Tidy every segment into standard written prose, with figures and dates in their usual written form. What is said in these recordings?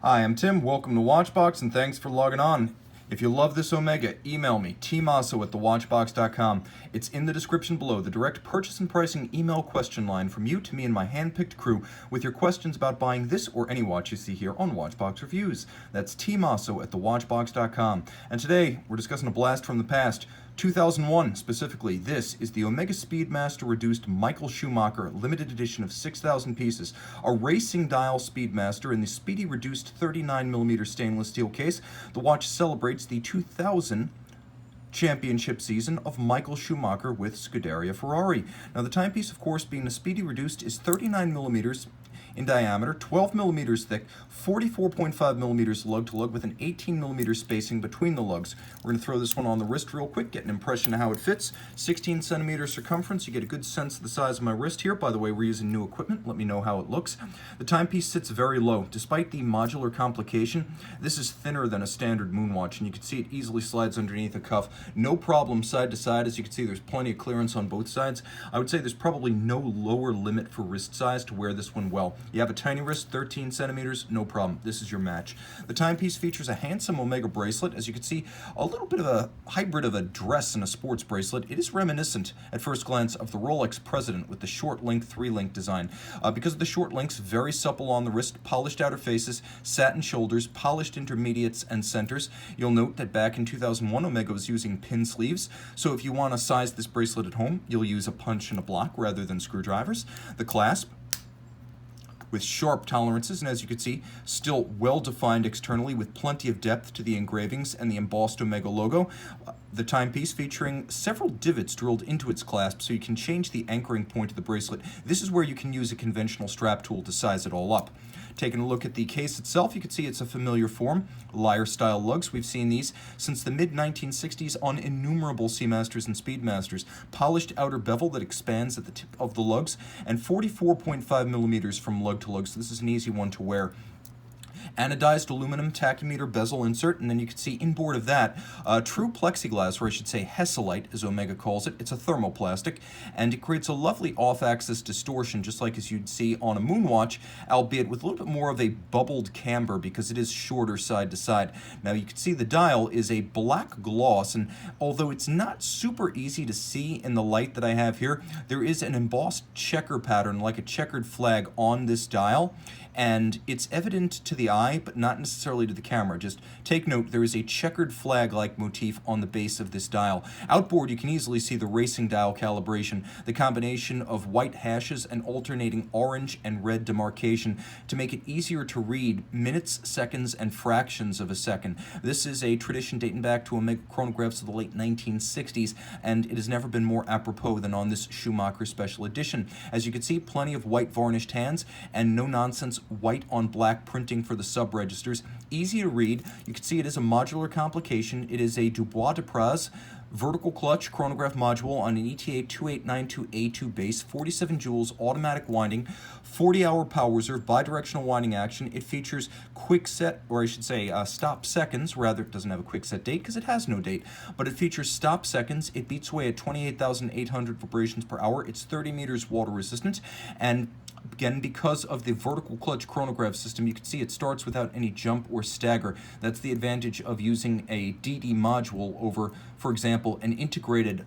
Hi, I'm Tim. Welcome to Watchbox, and thanks for logging on. If you love this Omega, email me, tmosso@thewatchbox.com. It's in the description below, the direct purchase and pricing email question line from you to me and my hand-picked crew with your questions about buying this or any watch you see here on Watchbox Reviews. That's tmosso@thewatchbox.com. And today, we're discussing a blast from the past. 2001 specifically. This is the Omega Speedmaster Reduced Michael Schumacher limited edition of 6,000 pieces, a racing dial Speedmaster in the Speedy Reduced 39mm stainless steel case. The watch celebrates the 2000 championship season of Michael Schumacher with Scuderia Ferrari. Now the timepiece, of course, being the Speedy Reduced, is 39mm in diameter, 12 millimeters thick, 44.5 millimeters lug-to-lug with an 18 millimeter spacing between the lugs. We're going to throw this one on the wrist real quick, get an impression of how it fits. 16 centimeter circumference. You get a good sense of the size of my wrist here. By the way, we're using new equipment. Let me know how it looks. The timepiece sits very low. Despite the modular complication, this is thinner than a standard moon watch, and you can see it easily slides underneath a cuff. No problem side to side. As you can see, there's plenty of clearance on both sides. I would say there's probably no lower limit for wrist size to wear this one well. You have a tiny wrist, 13 centimeters, no problem. This is your match. The timepiece features a handsome Omega bracelet. As you can see, a little bit of a hybrid of a dress and a sports bracelet. It is reminiscent at first glance of the Rolex President with the short link, 3-link design. Because of the short links, very supple on the wrist, polished outer faces, satin shoulders, polished intermediates and centers. You'll note that back in 2001, Omega was using pin sleeves. So if you want to size this bracelet at home, you'll use a punch and a block rather than screwdrivers. The clasp, with sharp tolerances, and as you can see, still well-defined externally with plenty of depth to the engravings and the embossed Omega logo. The timepiece featuring several divots drilled into its clasp so you can change the anchoring point of the bracelet. This is where you can use a conventional strap tool to size it all up. Taking a look at the case itself, you can see it's a familiar form. Lyre-style lugs. We've seen these since the mid-1960s on innumerable Seamasters and Speedmasters. Polished outer bevel that expands at the tip of the lugs, and 44.5 millimeters from lug to lug, so this is an easy one to wear. Anodized aluminum tachymeter bezel insert, and then you can see inboard of that true plexiglass, or I should say Hesselite as Omega calls it. It's a thermoplastic, and it creates a lovely off-axis distortion, just like as you'd see on a moon watch, albeit with a little bit more of a bubbled camber because it is shorter side to side. Now you can see the dial is a black gloss, and although it's not super easy to see in the light that I have here, there is an embossed checker pattern like a checkered flag on this dial, and it's evident to the eye, but not necessarily to the camera. Just take note, there is a checkered flag-like motif on the base of this dial. Outboard, you can easily see the racing dial calibration, the combination of white hashes and alternating orange and red demarcation to make it easier to read minutes, seconds, and fractions of a second. This is a tradition dating back to Omega chronographs of the late 1960s, and it has never been more apropos than on this Schumacher Special Edition. As you can see, plenty of white varnished hands and no-nonsense white on black printing for the sub-registers. Easy to read. You can see it is a modular complication. It is a Dubois de Praz vertical clutch chronograph module on an ETA 2892A2 base, 47 joules automatic winding, 40-hour power reserve, bidirectional winding action. It features quick set, or I should say stop seconds. Rather, it doesn't have a quick set date because it has no date, but it features stop seconds. It beats away at 28,800 vibrations per hour. It's 30 meters water resistant, and again, because of the vertical clutch chronograph system, you can see it starts without any jump or stagger. That's the advantage of using a DD module over, for example, an integrated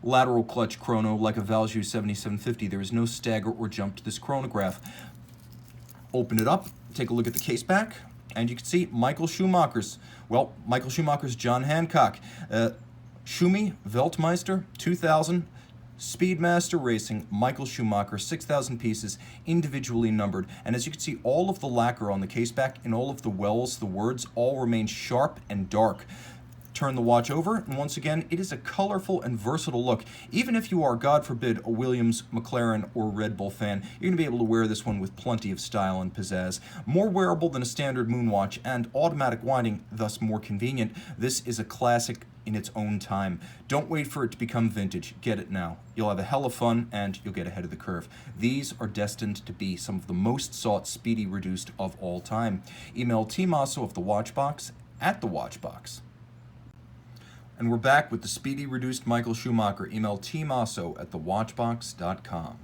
lateral clutch chrono like a Valjoux 7750. There is no stagger or jump to this chronograph. Open it up, take a look at the case back, and you can see Michael Schumacher's John Hancock. Schumi Weltmeister 2000 Speedmaster Racing, Michael Schumacher, 6,000 pieces, individually numbered. And as you can see, all of the lacquer on the case back and all of the wells, the words, all remain sharp and dark. Turn the watch over, and once again, it is a colorful and versatile look. Even if you are, God forbid, a Williams, McLaren, or Red Bull fan, you're going to be able to wear this one with plenty of style and pizzazz. More wearable than a standard moon watch, and automatic winding, thus more convenient. This is a classic in its own time. Don't wait for it to become vintage. Get it now. You'll have a hell of fun, and you'll get ahead of the curve. These are destined to be some of the most sought Speedy Reduced of all time. Email tmosso of the Watchbox at the Watchbox. And we're back with the Speedy Reduced Michael Schumacher. Email tmosso@thewatchbox.com.